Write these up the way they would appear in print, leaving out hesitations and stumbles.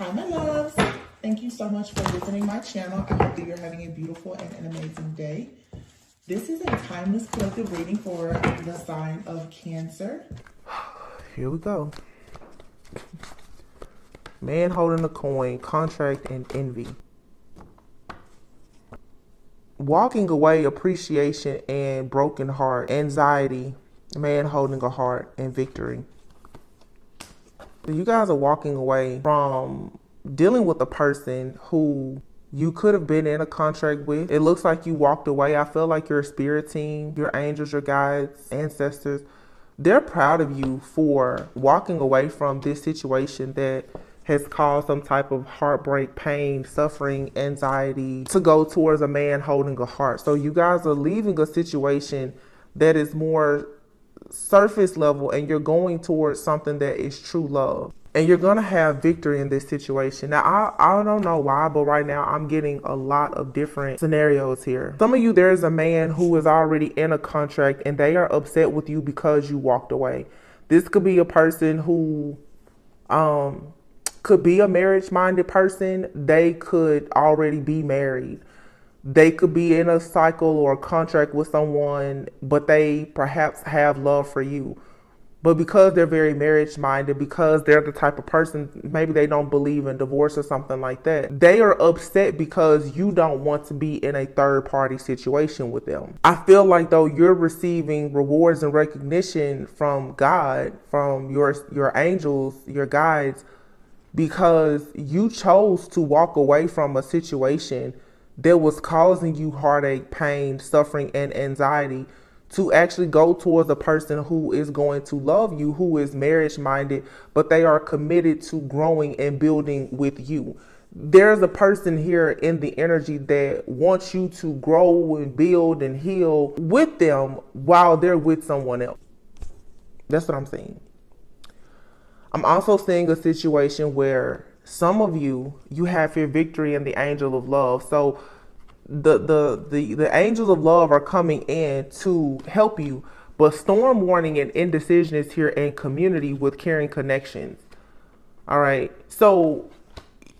Hi, my loves. Thank you so much for visiting my channel. I hope that you're having a beautiful and an amazing day. This is a timeless collective reading for the sign of Cancer. Here we go. Man holding a coin, contract, and envy. Walking away, appreciation, and broken heart. Anxiety, man holding a heart, and victory. You guys are walking away from dealing with a person who you could have been in a contract with. It looks like you walked away. I feel like your spirit team, your angels, your guides, ancestors, they're proud of you for walking away from this situation that has caused some type of heartbreak, pain, suffering, anxiety to go towards a man holding a heart. So you guys are leaving a situation that is more surface level and you're going towards something that is true love. And you're going to have victory in this situation. Now, I don't know why, but right now I'm getting a lot of different scenarios here. Some of you, there's a man who is already in a contract and they are upset with you because you walked away. This could be a person who could be a marriage-minded person. They could already be married. They could be in a cycle or a contract with someone, but they perhaps have love for you. But because they're very marriage-minded, because they're the type of person, maybe they don't believe in divorce or something like that, they are upset because you don't want to be in a third-party situation with them. I feel like, though, you're receiving rewards and recognition from God, from your angels, your guides, because you chose to walk away from a situation that was causing you heartache, pain, suffering, and anxiety, to actually go towards a person who is going to love you, who is marriage-minded, but they are committed to growing and building with you. There's a person here in the energy that wants you to grow and build and heal with them while they're with someone else. That's what I'm saying. I'm also seeing a situation where some of you have your victory in the angel of love. So the angels of love are coming in to help you, but storm warning and indecision is here in community with caring connections. All right. So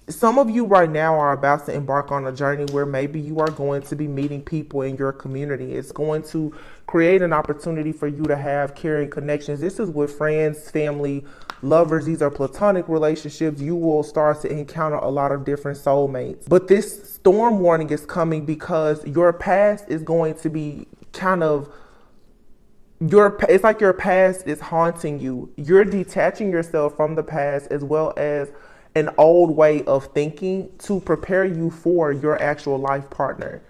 some of you right now are about to embark on a journey where maybe you are going to be meeting people in your community. It's going to create an opportunity for you to have caring connections. This is with friends, family, lovers. These are platonic relationships. You will start to encounter a lot of different soulmates. But this storm warning is coming because your past is going to be it's like your past is haunting you. You're detaching yourself from the past as well as an old way of thinking to prepare you for your actual life partner.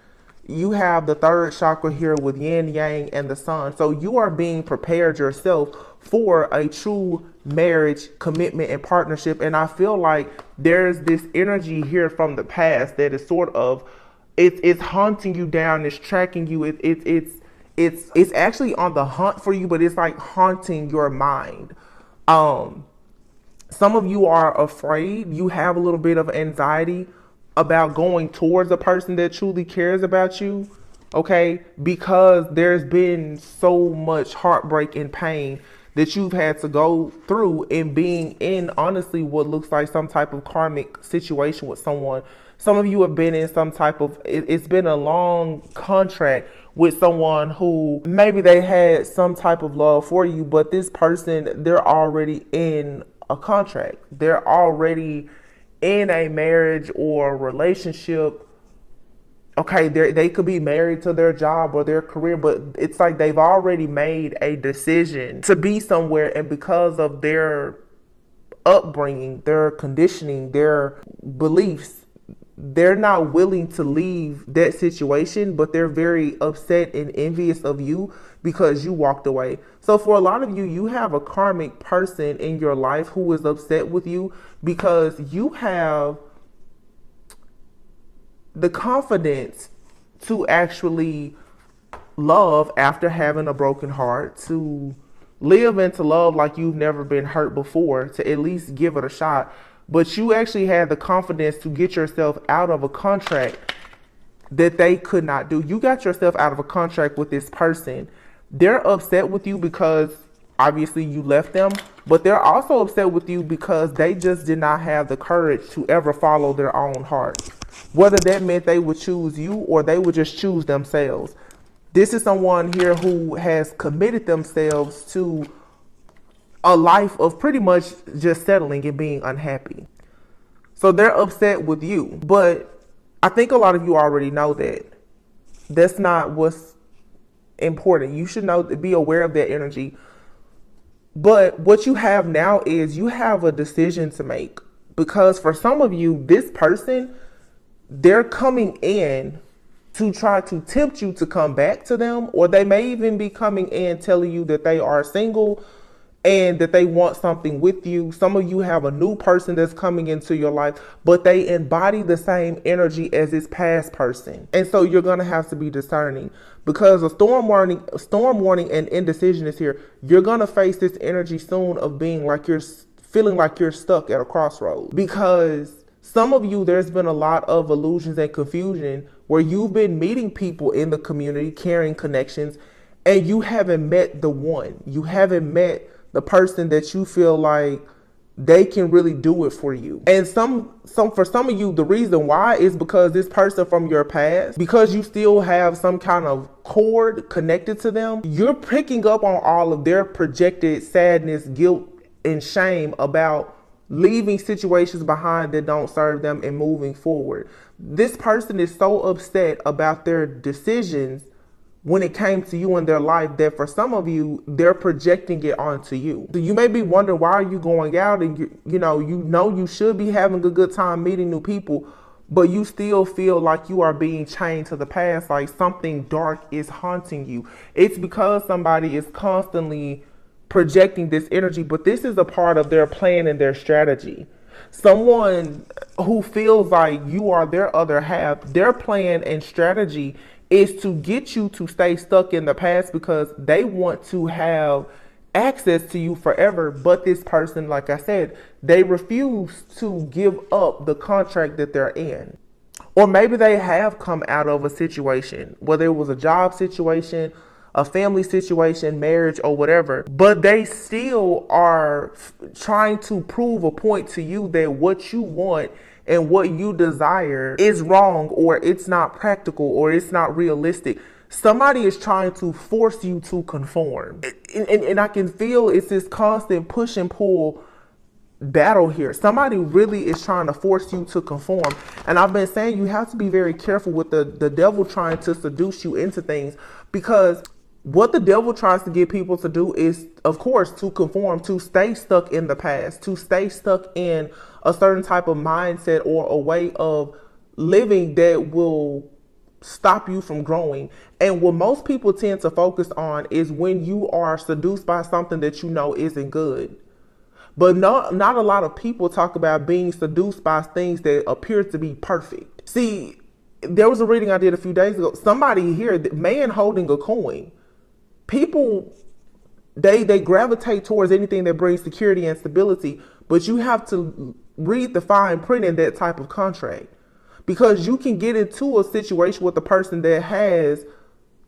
You have the third chakra here with yin, yang, and the sun. So you are being prepared yourself for a true marriage, commitment, and partnership. And I feel like there's this energy here from the past that is sort of, it's hunting you down, it's tracking you, it's actually on the hunt for you, but it's like haunting your mind. Some of you are afraid. You have a little bit of anxiety about going towards a person that truly cares about you, okay? Because there's been so much heartbreak and pain that you've had to go through in being in, honestly, what looks like some type of karmic situation with someone. Some of you have been in some type of, it's been a long contract with someone who maybe they had some type of love for you, but this person, they're already in a contract. They're already in a marriage or relationship. Okay, they could be married to their job or their career, but it's like they've already made a decision to be somewhere, and because of their upbringing, their conditioning, their beliefs, they're not willing to leave that situation, but they're very upset and envious of you because you walked away. So for a lot of you, you have a karmic person in your life who is upset with you because you have the confidence to actually love after having a broken heart, to live into love like you've never been hurt before, to at least give it a shot. But you actually had the confidence to get yourself out of a contract that they could not do. You got yourself out of a contract with this person. They're upset with you because obviously you left them, but they're also upset with you because they just did not have the courage to ever follow their own heart. Whether that meant they would choose you or they would just choose themselves. This is someone here who has committed themselves to a life of pretty much just settling and being unhappy. So they're upset with you. But I think a lot of you already know that. That's not what's important. You should know, be aware of that energy. But what you have now is you have a decision to make. Because for some of you, this person, they're coming in to try to tempt you to come back to them, or they may even be coming in telling you that they are single and that they want something with you. Some of you have a new person that's coming into your life, but they embody the same energy as this past person. And so you're going to have to be discerning, because a storm warning and indecision is here. You're going to face this energy soon of being like you're feeling like you're stuck at a crossroads, because some of you, there's been a lot of illusions and confusion where you've been meeting people in the community, carrying connections, and you haven't met the one. You haven't met the person that you feel like they can really do it for you. And for some of you, the reason why is because this person from your past, because you still have some kind of cord connected to them, you're picking up on all of their projected sadness, guilt, and shame about leaving situations behind that don't serve them and moving forward. This person is so upset about their decisions when it came to you in their life that for some of you, they're projecting it onto you. So you may be wondering, why are you going out and you know you should be having a good time meeting new people, but you still feel like you are being chained to the past, like something dark is haunting you. It's because somebody is constantly projecting this energy, but this is a part of their plan and their strategy. Someone who feels like you are their other half, their plan and strategy is to get you to stay stuck in the past because they want to have access to you forever. But this person, like I said, they refuse to give up the contract that they're in. Or maybe they have come out of a situation, whether it was a job situation, a family situation, marriage, or whatever, but they still are trying to prove a point to you that what you want and what you desire is wrong, or it's not practical, or it's not realistic. Somebody is trying to force you to conform. And I can feel it's this constant push and pull battle here. Somebody really is trying to force you to conform. And I've been saying you have to be very careful with the devil trying to seduce you into things, because what the devil tries to get people to do is, of course, to conform, to stay stuck in the past, to stay stuck in a certain type of mindset or a way of living that will stop you from growing. And what most people tend to focus on is when you are seduced by something that you know isn't good. But not a lot of people talk about being seduced by things that appear to be perfect. See, there was a reading I did a few days ago. Somebody here, man holding a coin. People, they gravitate towards anything that brings security and stability, but you have to read the fine print in that type of contract, because you can get into a situation with a person that has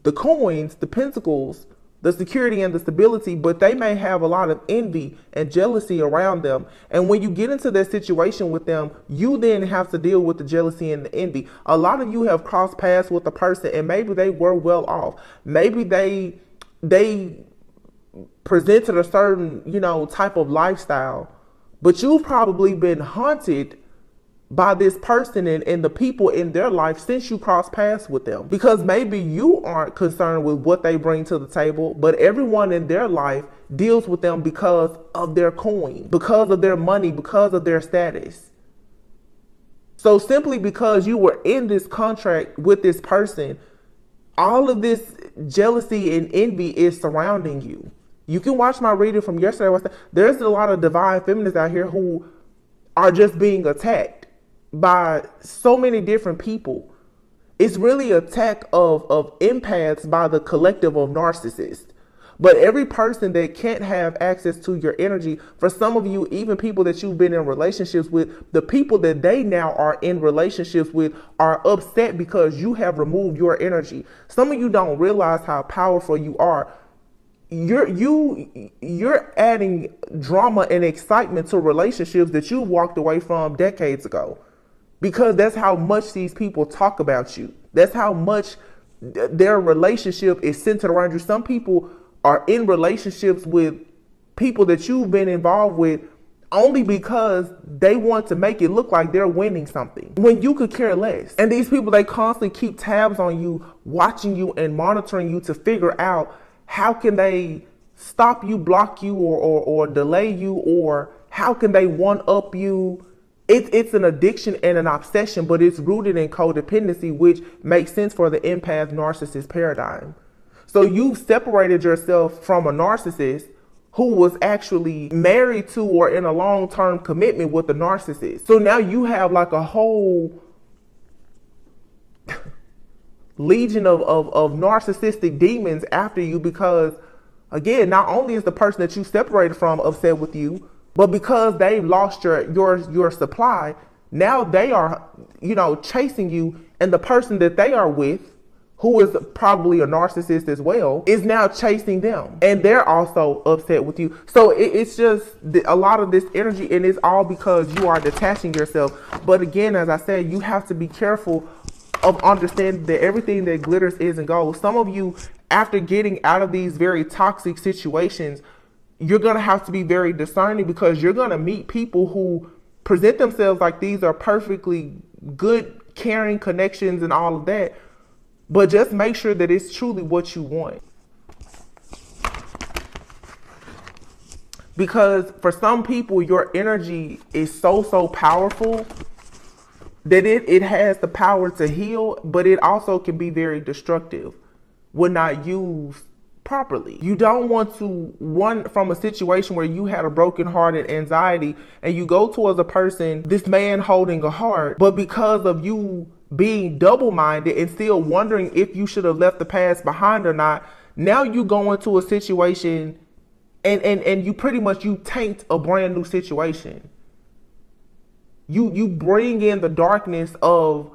the coins, the pentacles, the security and the stability, but they may have a lot of envy and jealousy around them. And when you get into that situation with them, you then have to deal with the jealousy and the envy. A lot of you have crossed paths with a person and maybe they were well off. Maybe they presented a certain, type of lifestyle, but you've probably been haunted by this person and the people in their life since you crossed paths with them, because maybe you aren't concerned with what they bring to the table, but everyone in their life deals with them because of their coin, because of their money, because of their status. So simply because you were in this contract with this person, all of this jealousy and envy is surrounding you. You can watch my reading from yesterday. There's a lot of divine feminists out here who are just being attacked by so many different people. It's really an attack of empaths by the collective of narcissists. But every person that can't have access to your energy, for some of you, even people that you've been in relationships with, the people that they now are in relationships with are upset because you have removed your energy. Some of you don't realize how powerful you are. you're adding drama and excitement to relationships that you walked away from decades ago, because that's how much these people talk about you. That's how much their relationship is centered around you. Some people are in relationships with people that you've been involved with only because they want to make it look like they're winning something when you could care less. And these people, they constantly keep tabs on you, watching you and monitoring you to figure out how can they stop you, block you, or delay you, or how can they one up you. It's an addiction and an obsession, but it's rooted in codependency, which makes sense for the empath narcissist paradigm. So you've separated yourself from a narcissist who was actually married to or in a long-term commitment with the narcissist. So now you have like a whole legion of narcissistic demons after you, because again, not only is the person that you separated from upset with you, but because they've lost your supply, now they are, chasing you, and the person that they are with, who is probably a narcissist as well, is now chasing them, and they're also upset with you. So it's just a lot of this energy, and it's all because you are detaching yourself. But again, as I said, you have to be careful of understanding that everything that glitters isn't gold. Some of you, after getting out of these very toxic situations, you're going to have to be very discerning, because you're going to meet people who present themselves like these are perfectly good, caring connections and all of that. But just make sure that it's truly what you want. Because for some people, your energy is so powerful that it has the power to heal, but it also can be very destructive when not used properly. You don't want to run from a situation where you had a broken heart and anxiety, and you go towards a person, this man holding a heart, but because of you being double-minded and still wondering if you should have left the past behind or not, now you go into a situation and you pretty much, you taint a brand new situation. You bring in the darkness of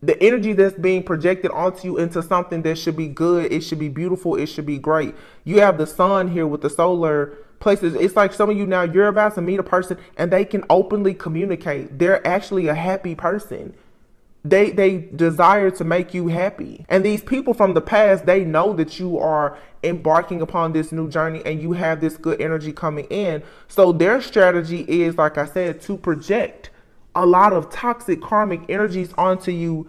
the energy that's being projected onto you into something that should be good. It should be beautiful. It should be great. You have the sun here with the solar places. It's like some of you now, you're about to meet a person and they can openly communicate. They're actually a happy person. They desire to make you happy. And these people from the past, they know that you are embarking upon this new journey and you have this good energy coming in. So their strategy is, like I said, to project a lot of toxic karmic energies onto you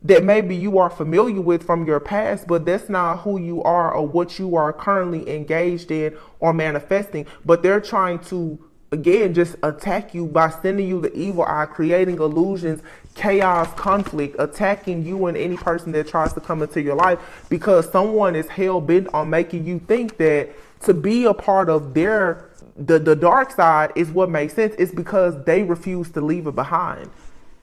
that maybe you are familiar with from your past, but that's not who you are or what you are currently engaged in or manifesting. But they're trying to, again, just attack you by sending you the evil eye, creating illusions, chaos, conflict, attacking you and any person that tries to come into your life, because someone is hell-bent on making you think that to be a part of their the dark side is what makes sense. It's because they refuse to leave it behind.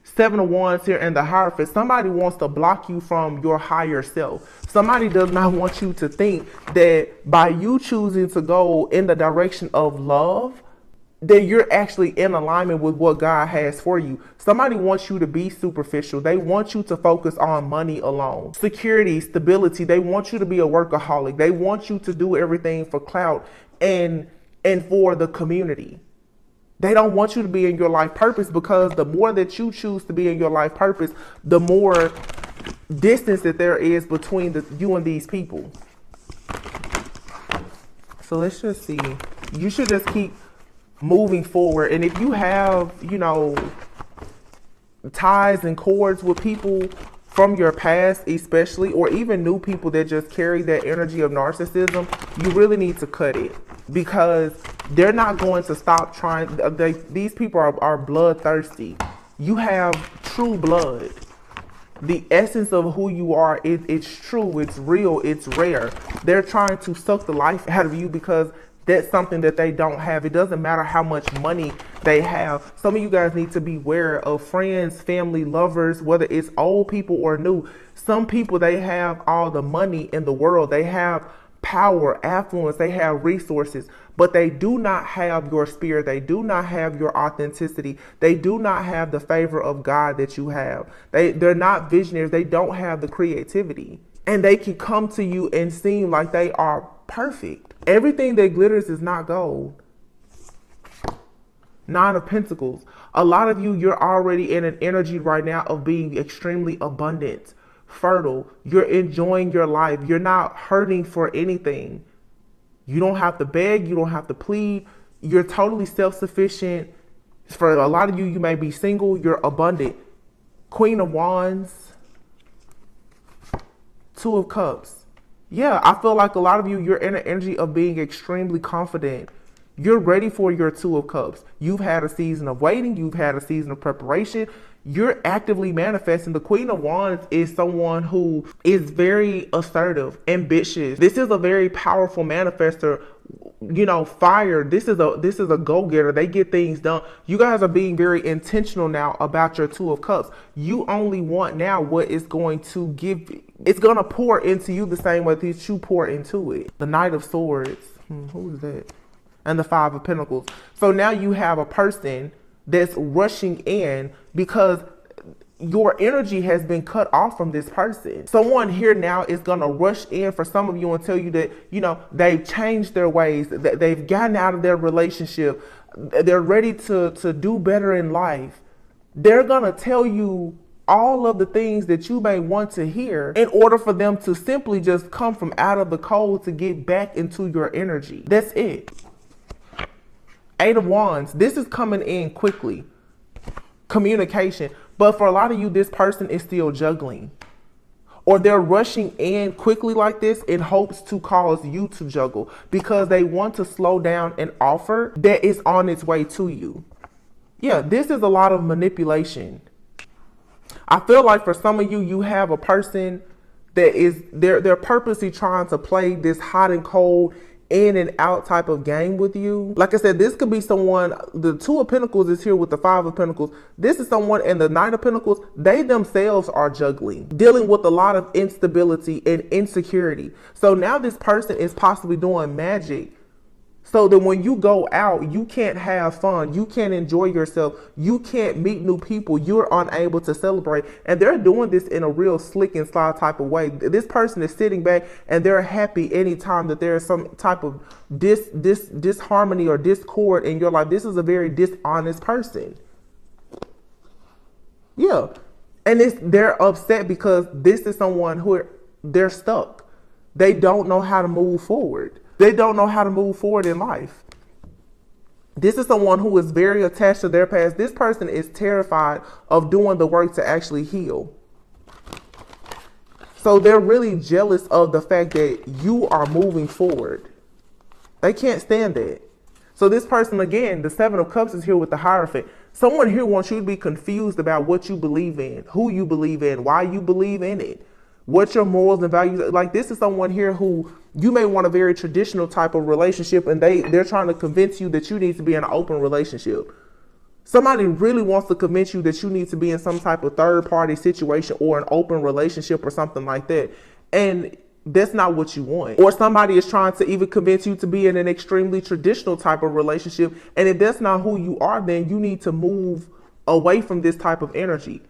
7 of Wands here and the Hierophant. Somebody wants to block you from your higher self. Somebody does not want you to think that by you choosing to go in the direction of love, that you're actually in alignment with what God has for you. Somebody wants you to be superficial. They want you to focus on money alone. Security, stability. They want you to be a workaholic. They want you to do everything for clout and for the community. They don't want you to be in your life purpose, because the more that you choose to be in your life purpose, the more distance that there is between you and these people. So let's just see. You should just keep moving forward. And if you have, ties and cords with people from your past, especially, or even new people that just carry that energy of narcissism, you really need to cut it, because they're not going to stop trying. These people are bloodthirsty. You have true blood. The essence of who you are, it's true, it's real, it's rare. They're trying to suck the life out of you because that's something that they don't have. It doesn't matter how much money they have. Some of you guys need to be aware of friends, family, lovers, whether it's old people or new. Some people, they have all the money in the world. They have power, affluence, they have resources, but they do not have your spirit. They do not have your authenticity. They do not have the favor of God that you have. They're not visionaries. They don't have the creativity. And they can come to you and seem like they are perfect. Everything that glitters is not gold. Nine of Pentacles. A lot of you, you're already in an energy right now of being extremely abundant, fertile. You're enjoying your life. You're not hurting for anything. You don't have to beg. You don't have to plead. You're totally self-sufficient. For a lot of you, you may be single. You're abundant. Queen of Wands. Two of Cups. Yeah, I feel like a lot of you, you're in an energy of being extremely confident. You're ready for your Two of Cups. You've had a season of waiting. You've had a season of preparation. You're actively manifesting. The Queen of Wands is someone who is very assertive, ambitious. This is a very powerful manifester. You know, fire. This is a go-getter. They get things done. You guys are being very intentional now about your Two of Cups. You only want now what is going to give. It's going to pour into you the same way that you pour into it. The Knight of Swords. Who is that? And the Five of Pentacles. So now you have a person that's rushing in because your energy has been cut off from this person. Someone here now is going to rush in for some of you and tell you that, you know, they've changed their ways, that they've gotten out of their relationship. They're ready to do better in life. They're going to tell you all of the things that you may want to hear in order for them to simply just come from out of the cold to get back into your energy. That's it. Eight of Wands. This is coming in quickly. Communication. But for a lot of you, this person is still juggling. Or they're rushing in quickly like this in hopes to cause you to juggle because they want to slow down an offer that is on its way to you. Yeah, this is a lot of manipulation. I feel like for some of you, you have a person that is, they're purposely trying to play this hot and cold, in and out type of game with you. Like I said, this could be someone, the Two of Pentacles is here with the Five of Pentacles. This is someone, and the Nine of Pentacles, they themselves are juggling, dealing with a lot of instability and insecurity. So now this person is possibly doing magic so that when you go out, you can't have fun. You can't enjoy yourself. You can't meet new people. You're unable to celebrate. And they're doing this in a real slick and sly type of way. This person is sitting back and they're happy anytime that there is some type of disharmony or discord in your life. This is a very dishonest person. Yeah. And they're upset because this is someone who they're stuck. They don't know how to move forward. They don't know how to move forward in life. This is someone who is very attached to their past. This person is terrified of doing the work to actually heal. So they're really jealous of the fact that you are moving forward. They can't stand that. So this person, again, the Seven of Cups is here with the Hierophant. Someone here wants you to be confused about what you believe in, who you believe in, why you believe in it, what your morals and values are. Like, this is someone here who you may want a very traditional type of relationship, and they're trying to convince you that you need to be in an open relationship. Somebody really wants to convince you that you need to be in some type of third party situation or an open relationship or something like that. And that's not what you want. Or somebody is trying to even convince you to be in an extremely traditional type of relationship. And if that's not who you are, then you need to move away from this type of energy.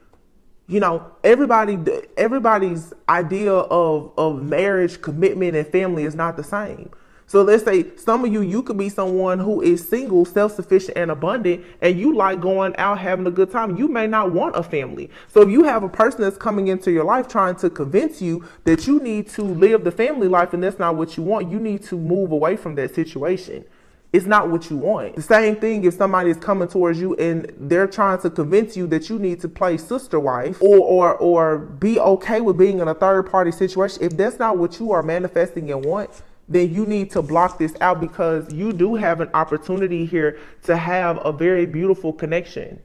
You know, everybody's idea of marriage, commitment, and family is not the same. So let's say some of you could be someone who is single, self-sufficient, and abundant, and you like going out, having a good time. You may not want a family. So if you have a person that's coming into your life trying to convince you that you need to live the family life and that's not what you want, you need to move away from that situation. It's not what you want. The same thing if somebody is coming towards you and they're trying to convince you that you need to play sister wife or be okay with being in a third party situation. If that's not what you are manifesting and want, then you need to block this out, because you do have an opportunity here to have a very beautiful connection.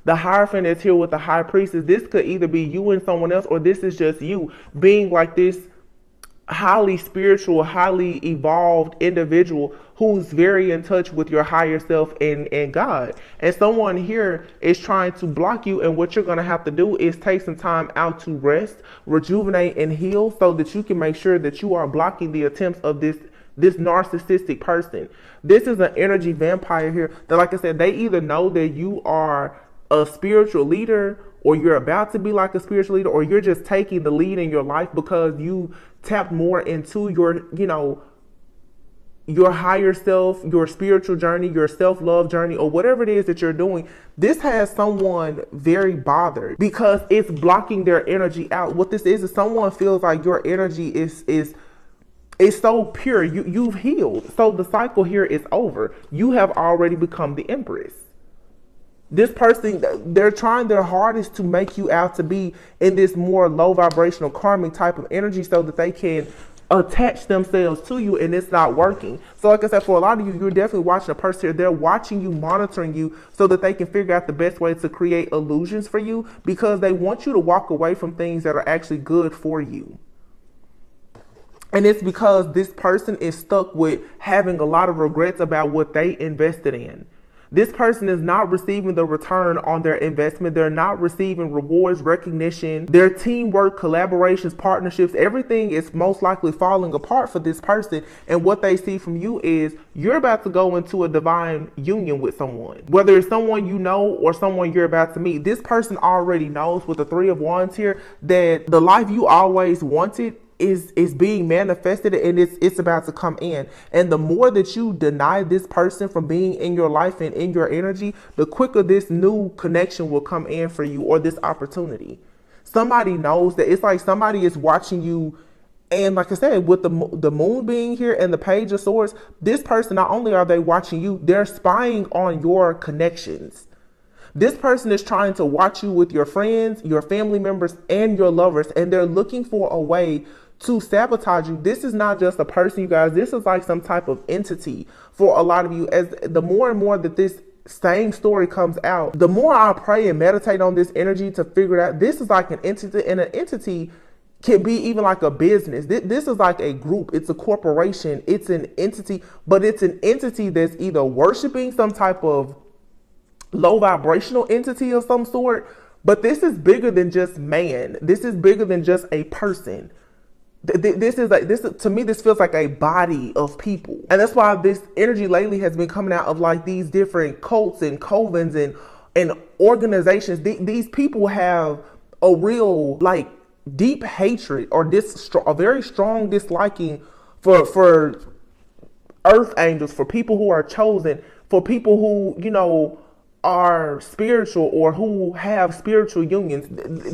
The Hierophant is here with the High Priestess. This could either be you and someone else, or this is just you being like this highly spiritual, highly evolved individual who's very in touch with your higher self and God. And someone here is trying to block you, and what you're going to have to do is take some time out to rest, rejuvenate, and heal, so that you can make sure that you are blocking the attempts of this narcissistic person. This is an energy vampire here that, like I said, they either know that you are a spiritual leader, or you're about to be like a spiritual leader, or you're just taking the lead in your life because you tapped more into your, your higher self, your spiritual journey, your self-love journey, or whatever it is that you're doing, this has someone very bothered because it's blocking their energy out. What this is someone feels like your energy is so pure. You've healed. So the cycle here is over. You have already become the empress. This person, they're trying their hardest to make you out to be in this more low vibrational karmic type of energy so that they can attach themselves to you, and it's not working. So like I said, for a lot of you, you're definitely watching a person here. They're watching you, monitoring you so that they can figure out the best way to create illusions for you because they want you to walk away from things that are actually good for you. And it's because this person is stuck with having a lot of regrets about what they invested in. This person is not receiving the return on their investment. They're not receiving rewards, recognition, their teamwork, collaborations, partnerships. Everything is most likely falling apart for this person. And what they see from you is you're about to go into a divine union with someone. Whether it's someone you know or someone you're about to meet, this person already knows with the Three of Wands here that the life you always wanted is being manifested, and it's about to come in. And the more that you deny this person from being in your life and in your energy, the quicker this new connection will come in for you, or this opportunity. Somebody knows that. It's like somebody is watching you. And like I said, with the moon being here and the Page of Swords, this person, not only are they watching you, they're spying on your connections. This person is trying to watch you with your friends, your family members, and your lovers, and they're looking for a way to sabotage you. This is not just a person, you guys. This is like some type of entity for a lot of you. As the more and more that this same story comes out, the more I pray and meditate on this energy to figure it out. This is like an entity, and an entity can be even like a business. This is like a group. It's a corporation. It's an entity, but it's an entity that's either worshiping some type of low vibrational entity of some sort. But this is bigger than just man. This is bigger than just a person. This is to me, this feels like a body of people. And that's why this energy lately has been coming out of like these different cults and covens and organizations. These people have a real like deep hatred or a very strong disliking for earth angels, for people who are chosen, for people who, you know, are spiritual or who have spiritual unions.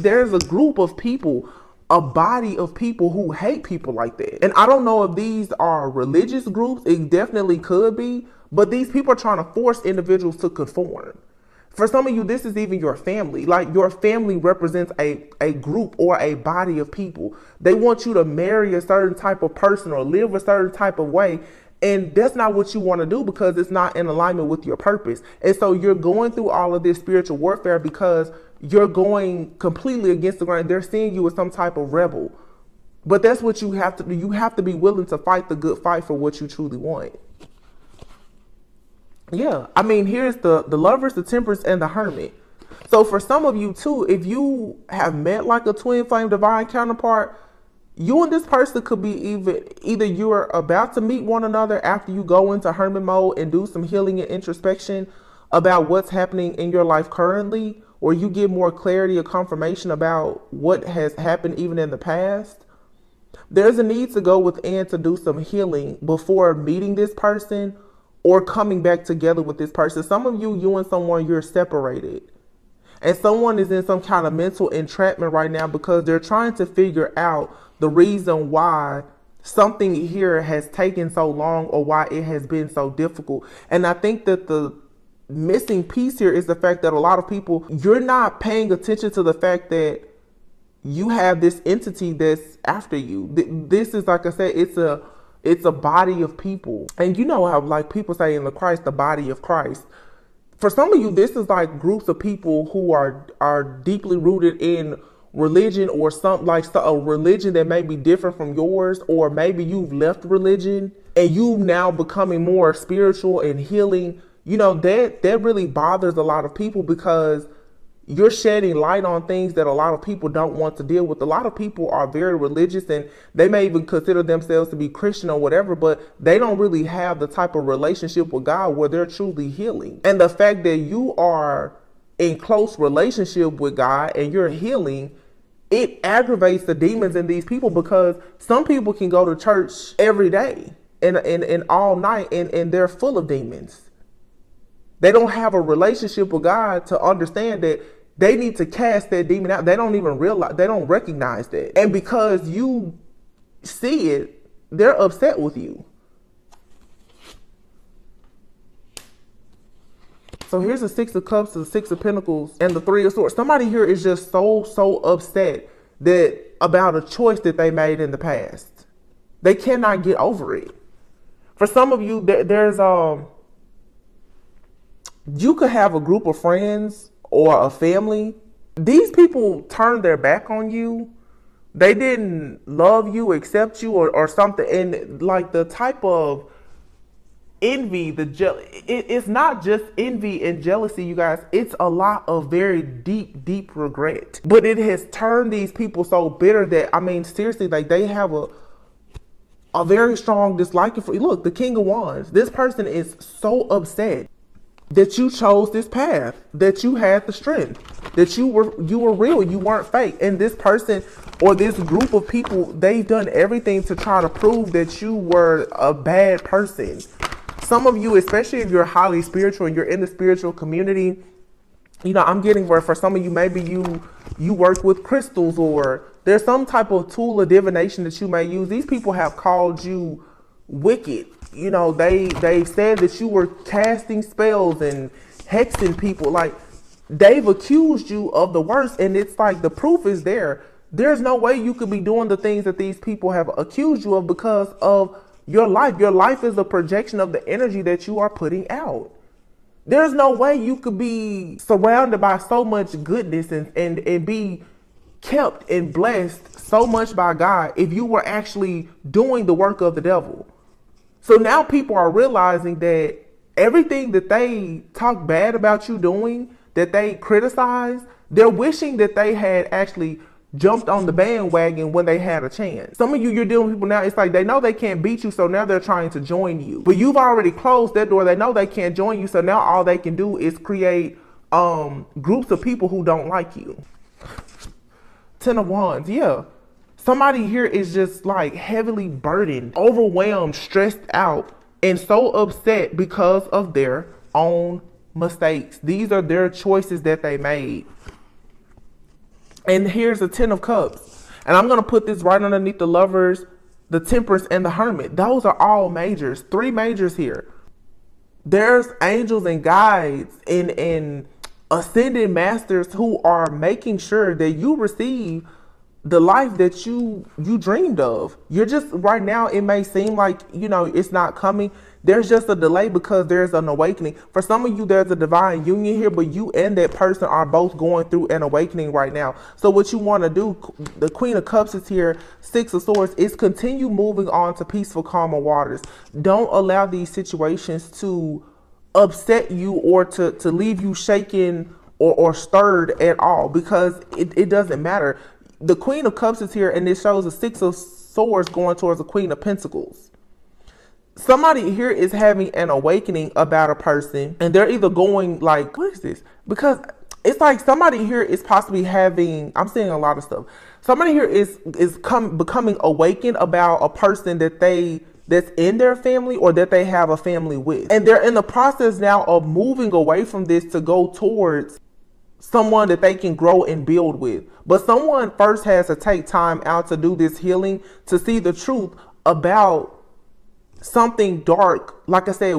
There's a group of people, a body of people who hate people like that. And I don't know if these are religious groups. It definitely could be, but these people are trying to force individuals to conform. For some of you, this is even your family. Like your family represents a group or a body of people. They want you to marry a certain type of person or live a certain type of way. And that's not what you want to do because it's not in alignment with your purpose. And so you're going through all of this spiritual warfare because you're going completely against the grain. They're seeing you as some type of rebel. But that's what you have to do. You have to be willing to fight the good fight for what you truly want. Yeah, I mean, here's the Lovers, the Temperance, and the Hermit. So for some of you too, if you have met like a twin flame divine counterpart, you and this person could be either you're about to meet one another after you go into hermit mode and do some healing and introspection about what's happening in your life currently, or you get more clarity or confirmation about what has happened even in the past. There's a need to go within to do some healing before meeting this person or coming back together with this person. Some of you and someone, you're separated. And someone is in some kind of mental entrapment right now because they're trying to figure out the reason why something here has taken so long or why it has been so difficult. And I think that the missing piece here is the fact that a lot of people, you're not paying attention to the fact that you have this entity that's after you. This is, like I said, it's a body of people. And you know how like people say in the Christ, the body of Christ. For some of you, this is like groups of people who are deeply rooted in religion or something like a religion that may be different from yours, or maybe you've left religion and you now becoming more spiritual and healing. You know, that really bothers a lot of people because you're shedding light on things that a lot of people don't want to deal with. A lot of people are very religious and they may even consider themselves to be Christian or whatever, but they don't really have the type of relationship with God where they're truly healing. And the fact that you are in close relationship with God and you're healing, it aggravates the demons in these people because some people can go to church every day and all night, and they're full of demons. They don't have a relationship with God to understand that they need to cast that demon out. They don't even realize, they don't recognize that. And because you see it, they're upset with you. So here's the Six of Cups, the Six of Pentacles, and the Three of Swords. Somebody here is just so upset that about a choice that they made in the past. They cannot get over it. For some of you, there's you could have a group of friends or a family. These people turned their back on you. They didn't love you, accept you, or something. And like the type of envy, it's not just envy and jealousy, you guys. It's a lot of very deep regret. But it has turned these people so bitter that, I mean, seriously, like they have a very strong dislike for you. Look, the King of Wands. This person is so upset that you chose this path, that you had the strength, that you were real, you weren't fake. And this person or this group of people, they've done everything to try to prove that you were a bad person. Some of you, especially if you're highly spiritual and you're in the spiritual community, you know, I'm getting where for some of you, maybe you work with crystals, or there's some type of tool of divination that you may use. These people have called you wicked. You know, they've said that you were casting spells and hexing people. Like, they've accused you of the worst, and it's like the proof is there. There's no way you could be doing the things that these people have accused you of because of your life. Your life is a projection of the energy that you are putting out. There's no way you could be surrounded by so much goodness and be kept and blessed so much by God if you were actually doing the work of the devil. So now people are realizing that everything that they talk bad about you doing, that they criticize, they're wishing that they had actually jumped on the bandwagon when they had a chance. Some of you, you're dealing with people now, it's like they know they can't beat you, so now they're trying to join you. But you've already closed that door. They know they can't join you, so now all they can do is create groups of people who don't like you. Ten of Wands, yeah. Somebody here is just like heavily burdened, overwhelmed, stressed out, and so upset because of their own mistakes. These are their choices that they made. And here's the Ten of Cups. And I'm going to put this right underneath the Lovers, the Temperance, and the Hermit. Those are all majors. 3 majors here. There's angels and guides and ascended masters who are making sure that you receive the life that you dreamed of. You're just, right now, it may seem like, you know, it's not coming. There's just a delay because there's an awakening. For some of you, there's a divine union here, but you and that person are both going through an awakening right now. So what you want to do, the Queen of Cups is here, Six of Swords, is continue moving on to peaceful, calmer waters. Don't allow these situations to upset you or to leave you shaken or stirred at all, because it doesn't matter. The Queen of Cups is here, and it shows the Six of Swords going towards the Queen of Pentacles. Somebody here is having an awakening about a person, and they're either going like, what is this? Because it's like somebody here is possibly having, I'm seeing a lot of stuff. Somebody here is becoming awakened about a person that's in their family or that they have a family with. And they're in the process now of moving away from this to go towards someone that they can grow and build with. But someone first has to take time out to do this healing, to see the truth about something dark, like I said,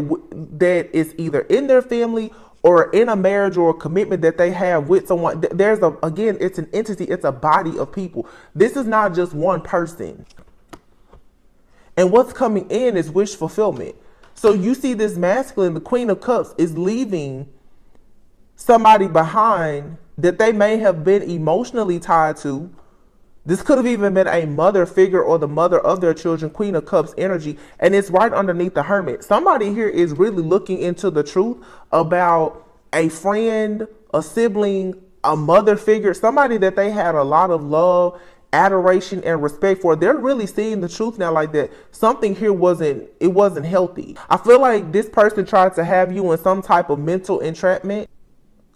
that is either in their family or in a marriage or a commitment that they have with someone. There's again, it's an entity, it's a body of people. This is not just one person. And what's coming in is wish fulfillment. So you see this masculine, the Queen of Cups, is leaving somebody behind that they may have been emotionally tied to. This could have even been a mother figure or the mother of their children, Queen of Cups energy. And it's right underneath the Hermit. Somebody here is really looking into the truth about a friend, a sibling, a mother figure, somebody that they had a lot of love, adoration, and respect for. They're really seeing the truth now, like that something here wasn't healthy. I feel like this person tried to have you in some type of mental entrapment.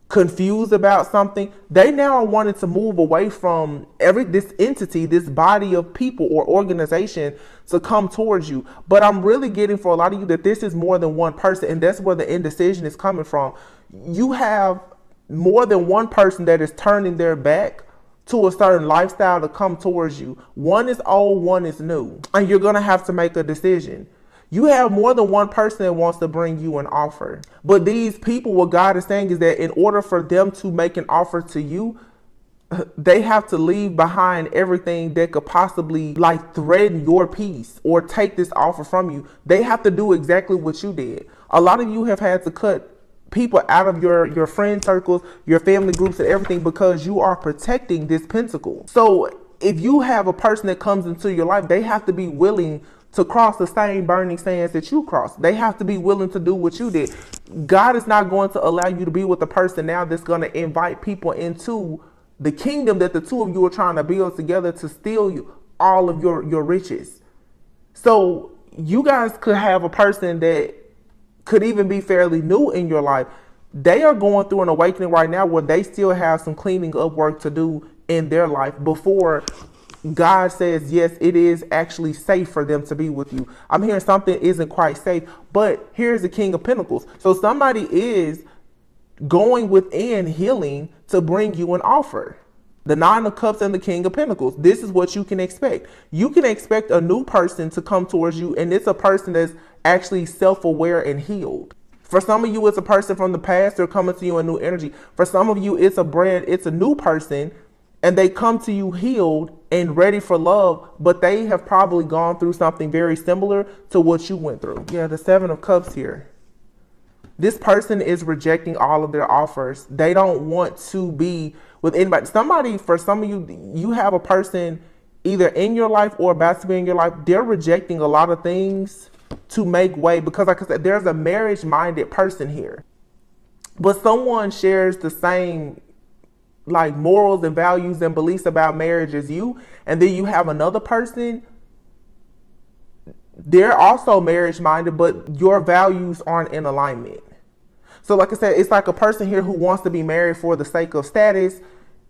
confused about something, they now are wanting to move away from this entity, this body of people or organization to come towards you. But I'm really getting for a lot of you that this is more than one person, and that's where the indecision is coming from. You have more than one person that is turning their back to a certain lifestyle to come towards you. One is old, one is new, and you're gonna have to make a decision. You have more than one person that wants to bring you an offer. But these people, what God is saying is that in order for them to make an offer to you, they have to leave behind everything that could possibly like threaten your peace or take this offer from you. They have to do exactly what you did. A lot of you have had to cut people out of your friend circles, your family groups and everything because you are protecting this pentacle. So if you have a person that comes into your life, they have to be willing to cross the same burning sands that you crossed. They have to be willing to do what you did. God is not going to allow you to be with a person now that's going to invite people into the kingdom that the two of you are trying to build together to steal you all of your riches. So you guys could have a person that could even be fairly new in your life. They are going through an awakening right now where they still have some cleaning up work to do in their life before God says, yes, it is actually safe for them to be with you. I'm hearing something isn't quite safe, but here's the King of Pentacles. So somebody is going within healing to bring you an offer. The Nine of Cups and the King of Pentacles. This is what you can expect. You can expect a new person to come towards you, and it's a person that's actually self-aware and healed. For some of you, it's a person from the past. They're coming to you in new energy. For some of you, it's a new person, and they come to you healed and ready for love, but they have probably gone through something very similar to what you went through. Yeah, the Seven of Cups here. This person is rejecting all of their offers. They don't want to be with anybody. For some of you, you have a person either in your life or about to be in your life. They're rejecting a lot of things to make way because, like I said, there's a marriage-minded person here. But someone shares the same like morals and values and beliefs about marriage as you, and then you have another person, they're also marriage minded, but your values aren't in alignment. So like I said, it's like a person here who wants to be married for the sake of status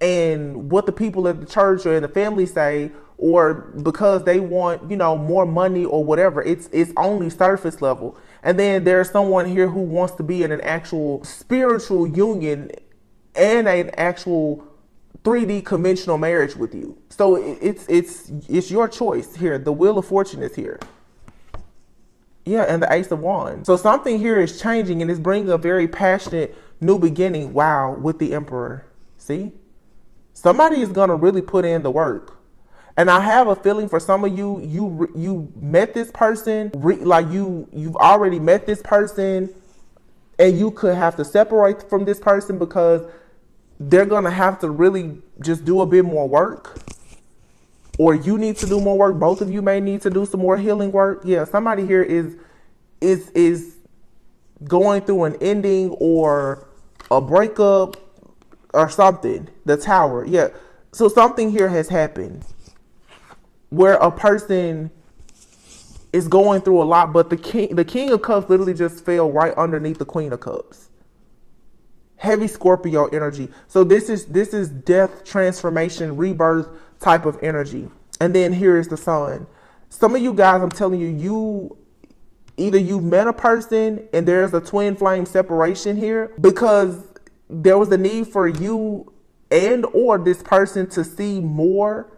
and what the people at the church or in the family say, or because they want, more money or whatever. It's only surface level. And then there's someone here who wants to be in an actual spiritual union and an actual 3D conventional marriage with you. So it's your choice here. The Wheel of Fortune is here. Yeah, and the Ace of Wands. So something here is changing and it's bringing a very passionate new beginning. Wow, with the Emperor. See? Somebody is going to really put in the work. And I have a feeling for some of you, you met this person, you've already met this person, and you could have to separate from this person because they're going to have to really just do a bit more work, or you need to do more work. Both of you may need to do some more healing work. Yeah, somebody here is going through an ending or a breakup or something. The Tower. Yeah. So something here has happened where a person is going through a lot, but the King of Cups literally just fell right underneath the Queen of Cups. Heavy Scorpio energy. So this is death, transformation, rebirth type of energy. And then here is the Sun. Some of you guys, I'm telling you, either you've met a person and there's a twin flame separation here because there was a need for you and or this person to see more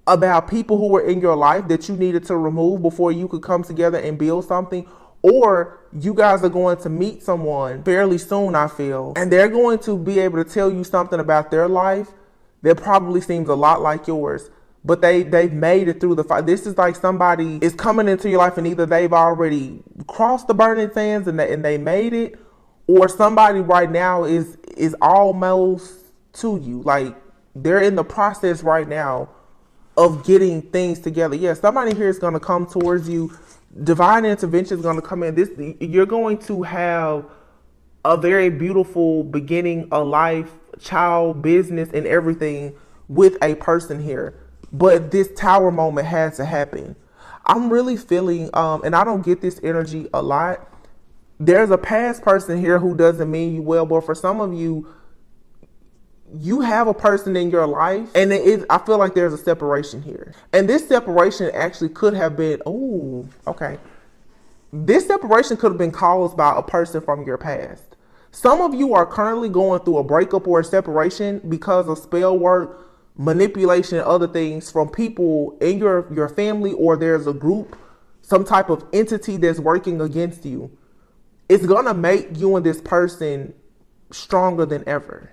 about people who were in your life that you needed to remove before you could come together and build something. Or you guys are going to meet someone fairly soon, I feel, and they're going to be able to tell you something about their life that probably seems a lot like yours, but they've made it through the fight. This is like somebody is coming into your life and either they've already crossed the burning sands and they made it, or somebody right now is almost to you. Like they're in the process right now of getting things together. Yeah, somebody here is going to come towards you. Divine intervention is going to come in. You're going to have a very beautiful beginning, a life, child, business, and everything with a person here. But this Tower moment has to happen. I'm really feeling, and I don't get this energy a lot. There's a past person here who doesn't mean you well, but for some of you, you have a person in your life, and I feel like there's a separation here. And this separation actually could have been, oh, okay. This separation could have been caused by a person from your past. Some of you are currently going through a breakup or a separation because of spell work, manipulation, and other things from people in your family, or there's a group, some type of entity that's working against you. It's going to make you and this person stronger than ever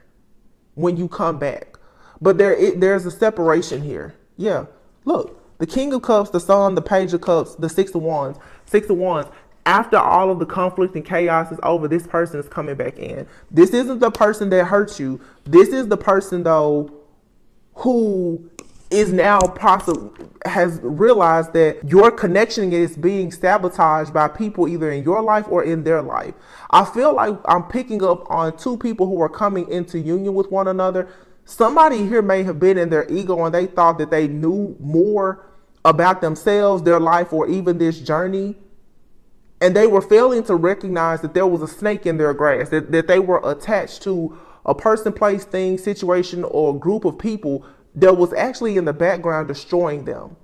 when you come back. But there's a separation here. Yeah. Look, the King of Cups, the Sun, the Page of Cups, the Six of Wands. Six of Wands. After all of the conflict and chaos is over, this person is coming back in. This isn't the person that hurt you. This is the person, though, who is now has realized that your connection is being sabotaged by people either in your life or in their life. I feel like I'm picking up on two people who are coming into union with one another. Somebody here may have been in their ego and they thought that they knew more about themselves, their life, or even this journey. And they were failing to recognize that there was a snake in their grass, that they were attached to a person, place, thing, situation, or group of people that was actually in the background destroying them.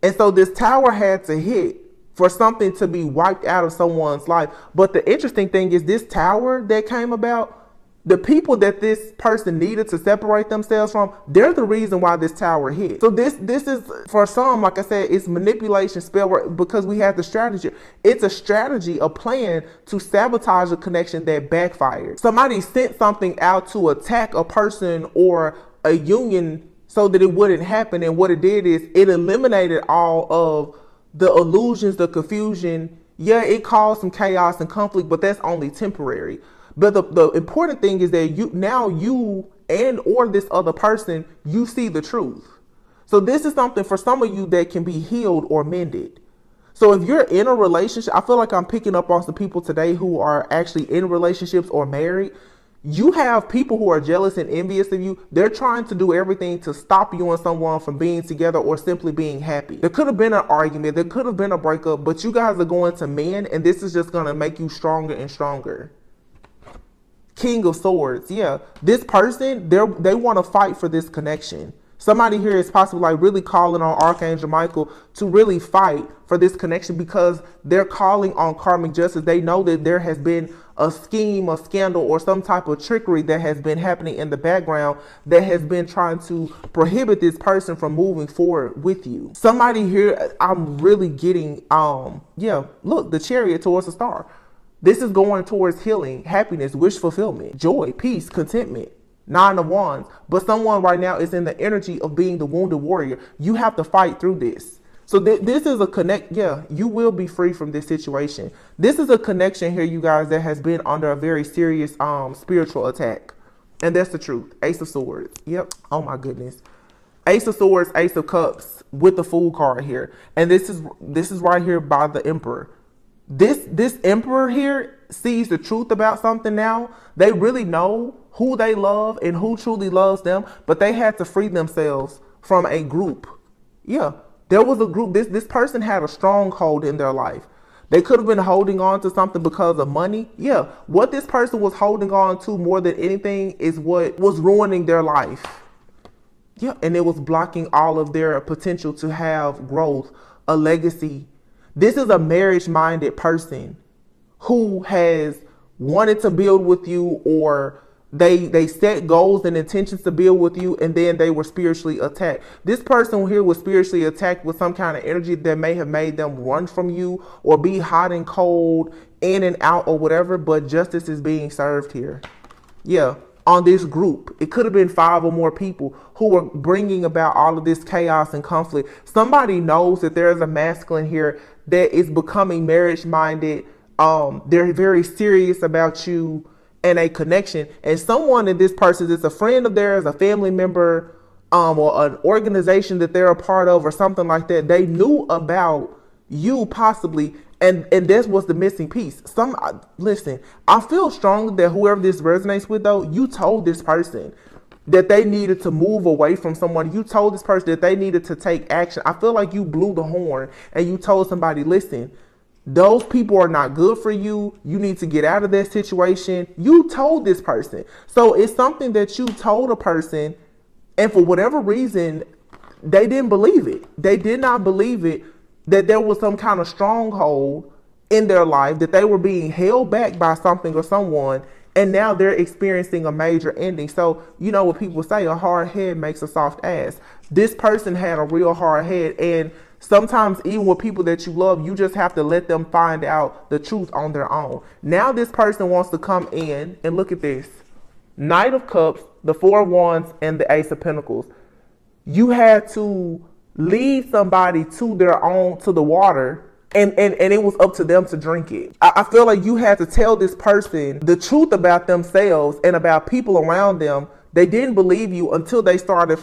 And so this tower had to hit for something to be wiped out of someone's life. But the interesting thing is this tower that came about, the people that this person needed to separate themselves from, they're the reason why this tower hit. So this is, for some, like I said, it's manipulation, spell work, because we have the strategy. It's a strategy, a plan to sabotage a connection that backfired. Somebody sent something out to attack a person or a union so that it wouldn't happen. And what it did is it eliminated all of the illusions, the confusion. Yeah, it caused some chaos and conflict, but that's only temporary. But the important thing is that you and or this other person, you see the truth. So this is something for some of you that can be healed or mended. So if you're in a relationship, I feel like I'm picking up on some people today who are actually in relationships or married. You have people who are jealous and envious of you. They're trying to do everything to stop you and someone from being together or simply being happy. There could have been an argument. There could have been a breakup, but you guys are going to mend, and this is just going to make you stronger and stronger. King of Swords. Yeah, this person, they want to fight for this connection. Somebody here is possibly like really calling on Archangel Michael to really fight for this connection because they're calling on karmic justice. They know that there has been a scheme, a scandal, or some type of trickery that has been happening in the background that has been trying to prohibit this person from moving forward with you. Somebody here, I'm really getting, yeah, look, the Chariot towards the star. This is going towards healing, happiness, wish fulfillment, joy, peace, contentment. Nine of Wands. But someone right now is in the energy of being the wounded warrior. You have to fight through this. So this is a connect. Yeah, you will be free from this situation. This is a connection here, you guys, that has been under a very serious spiritual attack. And that's the truth. Ace of Swords. Yep. Oh my goodness. Ace of Swords, Ace of Cups with the Fool card here. And this is right here by the Emperor. This Emperor here sees the truth about something now. They really know who they love and who truly loves them, but they had to free themselves from a group. Yeah, there was a group. This person had a stronghold in their life. They could have been holding on to something because of money. Yeah, what this person was holding on to more than anything is what was ruining their life. Yeah, and it was blocking all of their potential to have growth, a legacy. This is a marriage-minded person who has wanted to build with you, or they set goals and intentions to build with you, and then they were spiritually attacked. This person here was spiritually attacked with some kind of energy that may have made them run from you or be hot and cold, in and out or whatever, but justice is being served here. Yeah, on this group. It could have been 5 or more people who were bringing about all of this chaos and conflict. Somebody knows that there's a masculine here that is becoming marriage-minded. They're very serious about you and a connection. And someone in this person is a friend of theirs, a family member, or an organization that they're a part of or something like that. They knew about you possibly, and that's what's the missing piece. Listen, I feel strongly that whoever this resonates with, though, you told this person that they needed to move away from someone. You told this person that they needed to take action. I feel like you blew the horn and you told somebody, listen, Those people are not good for you. You need to get out of that situation. You told this person. So it's something that you told a person, and for whatever reason, they didn't believe it. They did not believe it, that there was some kind of stronghold in their life, that they were being held back by something or someone, and now they're experiencing a major ending. So, you know what people say, a hard head makes a soft ass. This person had a real hard head, and sometimes even with people that you love, you just have to let them find out the truth on their own. Now this person wants to come in, and look at this. Knight of Cups, the Four of Wands, and the Ace of Pentacles. You had to lead somebody to their own, to the water, and it was up to them to drink it. I feel like you had to tell this person the truth about themselves and about people around them. They didn't believe you until they started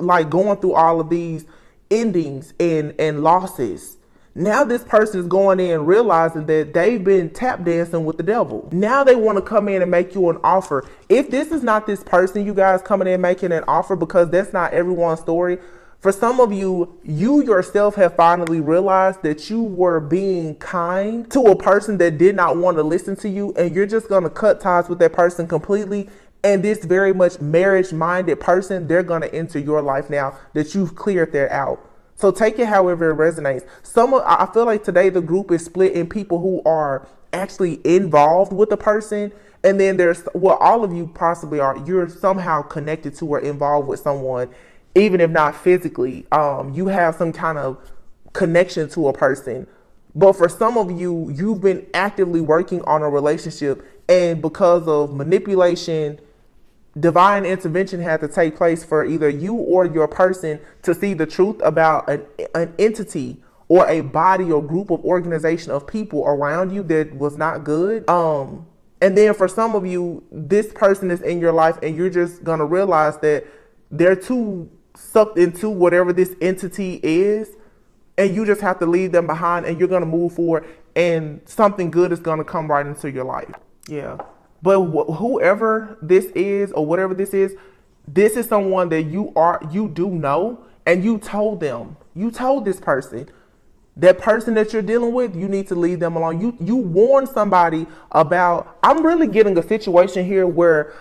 like going through all of these endings and losses. Now this person is going in realizing that they've been tap dancing with the devil. Now they want to come in and make you an offer. If this is not this person, you guys coming in making an offer, because that's not everyone's story. For some of you, you yourself have finally realized that you were being kind to a person that did not want to listen to you, and you're just going to cut ties with that person completely. And this very much marriage-minded person, they're going to enter your life now that you've cleared that out. So take it however it resonates. I feel like today the group is split in people who are actually involved with the person. And then there's, well, all of you possibly are, you're somehow connected to or involved with someone, even if not physically. You have some kind of connection to a person. But for some of you, you've been actively working on a relationship, and because of manipulation, divine intervention had to take place for either you or your person to see the truth about an entity or a body or group of organization of people around you that was not good. And then for some of you, this person is in your life, and you're just going to realize that they're too sucked into whatever this entity is, and you just have to leave them behind, and you're going to move forward, and something good is going to come right into your life. Yeah. But whoever this is or whatever this is someone that you do know, and you told them, you told this person, that person that you're dealing with, you need to leave them alone. You warn somebody about, I'm really getting a situation here where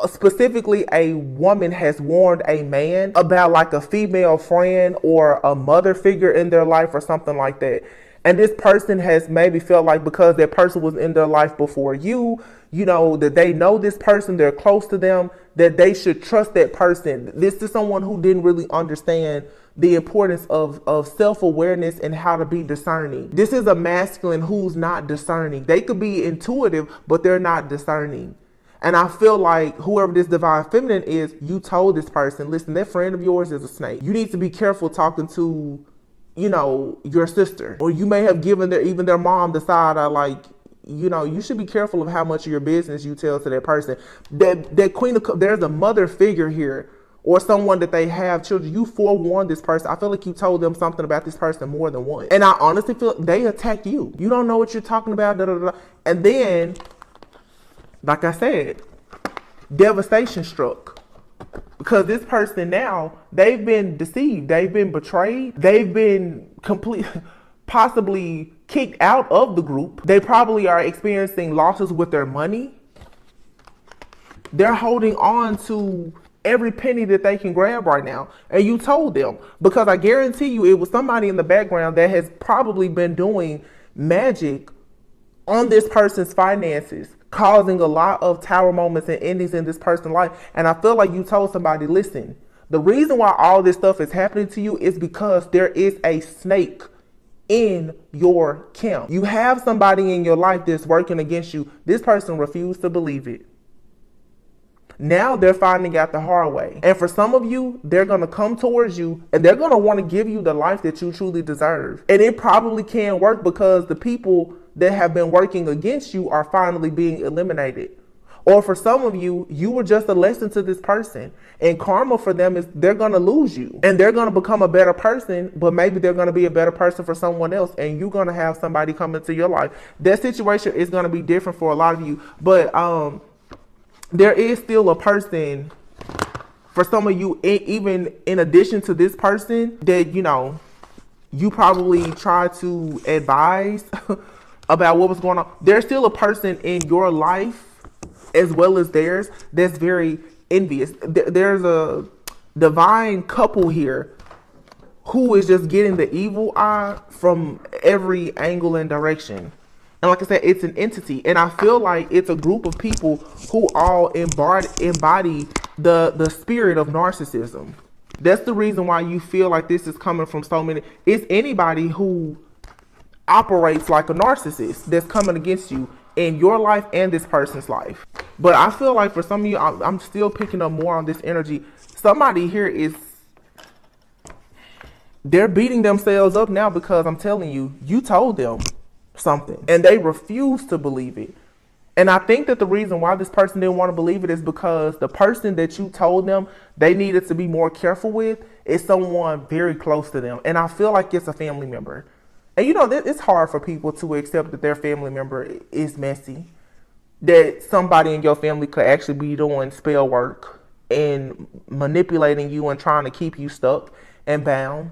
specifically a woman has warned a man about like a female friend or a mother figure in their life or something like that. And this person has maybe felt like because that person was in their life before you, you know, that they know this person, they're close to them, that they should trust that person. This is someone who didn't really understand the importance of self-awareness and how to be discerning. This is a masculine who's not discerning. They could be intuitive, but they're not discerning. And I feel like whoever this divine feminine is, you told this person, listen, that friend of yours is a snake. You need to be careful talking to, you know, your sister. Or you may have given even their mom the side eye, like, you know, you should be careful of how much of your business you tell to that person. That Queen of Cups, there's a mother figure here, or someone that they have children. You forewarned this person. I feel like you told them something about this person more than once. And I honestly feel they attack you. You don't know what you're talking about. Da, da, da. And then, like I said, devastation struck. Because this person now, they've been deceived. They've been betrayed. They've been possibly kicked out of the group. They probably are experiencing losses with their money. They're holding on to every penny that they can grab right now. And you told them, because I guarantee you it was somebody in the background that has probably been doing magic on this person's finances, causing a lot of tower moments and endings in this person's life. And I feel like you told somebody, listen, the reason why all this stuff is happening to you is because there is a snake in your camp. You have somebody in your life that's working against you. This person refused to believe it. Now they're finding out the hard way. And for some of you, they're going to come towards you and they're going to want to give you the life that you truly deserve. And it probably can't work because the people that have been working against you are finally being eliminated. Or for some of you, you were just a lesson to this person. And karma for them is they're going to lose you. And they're going to become a better person, but maybe they're going to be a better person for someone else. And you're going to have somebody come into your life. That situation is going to be different for a lot of you. But there is still a person for some of you, even in addition to this person, that, you know, you probably try to advise about what was going on. There's still a person in your life as well as theirs that's very envious. There's a divine couple here who is just getting the evil eye from every angle and direction. And like I said, it's an entity. And I feel like it's a group of people who all embody the spirit of narcissism. That's the reason why you feel like this is coming from so many. It's anybody who operates like a narcissist that's coming against you in your life and this person's life. But I feel like for some of you, I'm still picking up more on this energy. Somebody here they're beating themselves up now because I'm telling you, you told them something and they refuse to believe it. And I think that the reason why this person didn't want to believe it is because the person that you told them they needed to be more careful with is someone very close to them. And I feel like it's a family member. And you know, it's hard for people to accept that their family member is messy, that somebody in your family could actually be doing spell work and manipulating you and trying to keep you stuck and bound.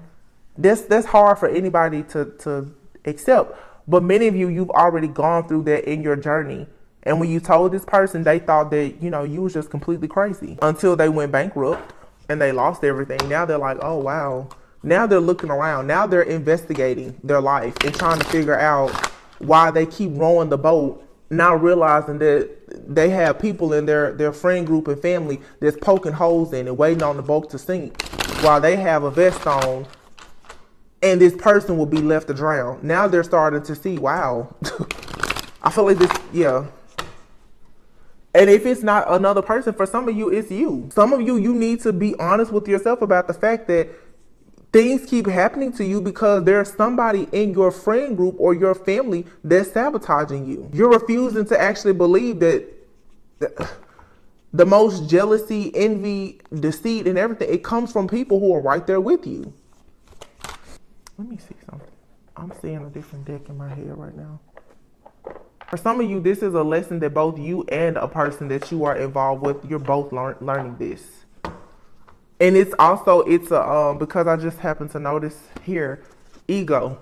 That's hard for anybody to accept. But many of you, you've already gone through that in your journey. And when you told this person, they thought that, you know, you was just completely crazy until they went bankrupt and they lost everything. Now they're like, oh, wow. Now they're looking around. Now they're investigating their life and trying to figure out why they keep rowing the boat, now realizing that they have people in their friend group and family that's poking holes in and waiting on the boat to sink while they have a vest on and this person will be left to drown. Now they're starting to see, wow. I feel like this, yeah. And if it's not another person, for some of you, it's you. Some of you, you need to be honest with yourself about the fact that things keep happening to you because there's somebody in your friend group or your family that's sabotaging you. You're refusing to actually believe that the most jealousy, envy, deceit, and everything, it comes from people who are right there with you. Let me see something. I'm seeing a different deck in my head right now. For some of you, this is a lesson that both you and a person that you are involved with, you're both learning this. And it's also, because I just happened to notice here, ego.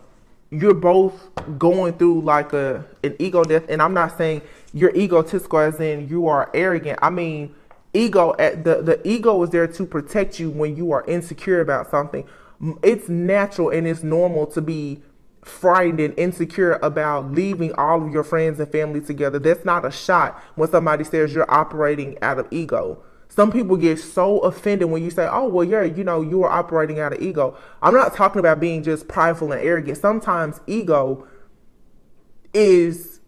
You're both going through like an ego death. And I'm not saying you're egotistical as in you are arrogant. I mean, ego, the ego is there to protect you when you are insecure about something. It's natural and it's normal to be frightened and insecure about leaving all of your friends and family together. That's not a shot when somebody says you're operating out of ego. Some people get so offended when you say, oh, well, yeah, you know, you are operating out of ego. I'm not talking about being just prideful and arrogant. Sometimes ego is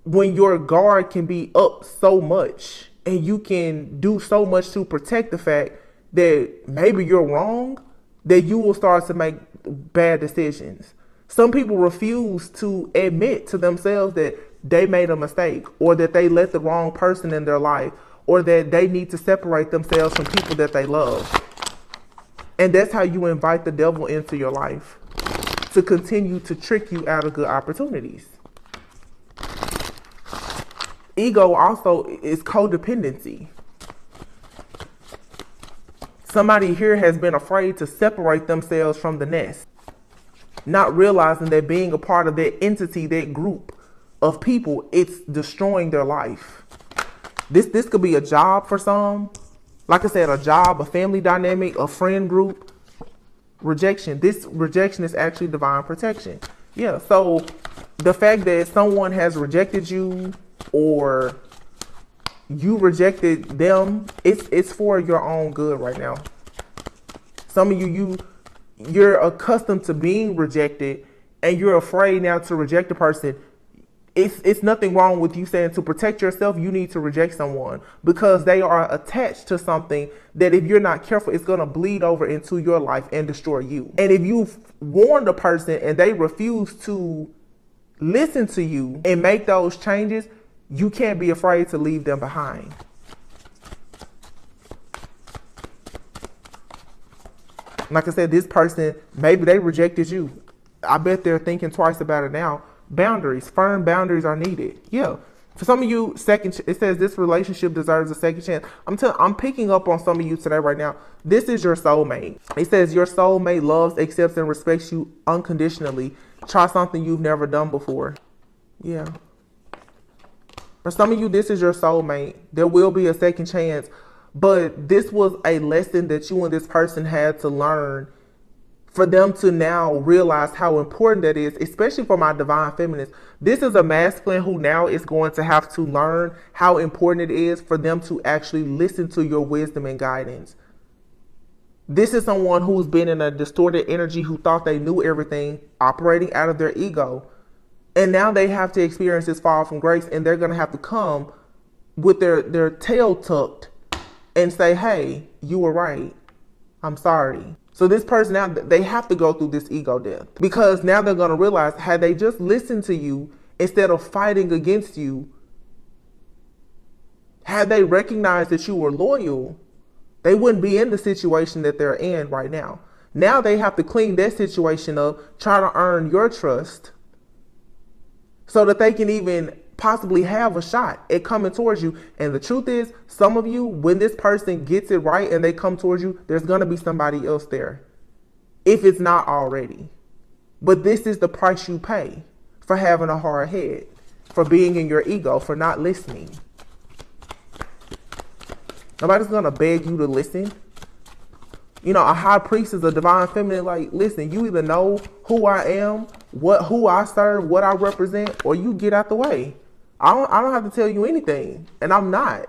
when your guard can be up so much and you can do so much to protect the fact that maybe you're wrong, that you will start to make bad decisions. Some people refuse to admit to themselves that they made a mistake or that they let the wrong person in their life or that they need to separate themselves from people that they love. And that's how you invite the devil into your life to continue to trick you out of good opportunities. Ego also is codependency. Somebody here has been afraid to separate themselves from the nest, not realizing that being a part of that entity, that group of people, it's destroying their life. This could be a job for some. Like I said, a job, a family dynamic, a friend group. Rejection. This rejection is actually divine protection. Yeah, so the fact that someone has rejected you or you rejected them, it's for your own good right now. Some of you're accustomed to being rejected and you're afraid now to reject a person. It's nothing wrong with you saying to protect yourself, you need to reject someone because they are attached to something that if you're not careful, it's going to bleed over into your life and destroy you. And if you've warned a person and they refuse to listen to you and make those changes, you can't be afraid to leave them behind. Like I said, this person, maybe they rejected you. I bet they're thinking twice about it now. Boundaries, firm boundaries are needed. Yeah. For some of you, it says this relationship deserves a second chance. I'm picking up on some of you today right now. This is your soulmate. It says your soulmate loves, accepts, and respects you unconditionally. Try something you've never done before. Yeah. For some of you, this is your soulmate. There will be a second chance, but this was a lesson that you and this person had to learn for them to now realize how important that is, especially for my divine feminines. This is a masculine who now is going to have to learn how important it is for them to actually listen to your wisdom and guidance. This is someone who's been in a distorted energy, who thought they knew everything, operating out of their ego. And now they have to experience this fall from grace, and they're going to have to come with their tail tucked and say, hey, you were right. I'm sorry. So this person now, they have to go through this ego death, because now they're going to realize, had they just listened to you instead of fighting against you, had they recognized that you were loyal, they wouldn't be in the situation that they're in right now. Now they have to clean that situation up, try to earn your trust so that they can even possibly have a shot at coming towards you. And the truth is, some of you, when this person gets it right and they come towards you, there's going to be somebody else there, if it's not already. But this is the price you pay for having a hard head, for being in your ego, for not listening. Nobody's going to beg you to listen. You know, a high priest is a divine feminine. Like, listen, you either know who I am, who I serve, what I represent, or you get out the way. I don't have to tell you anything, and I'm not.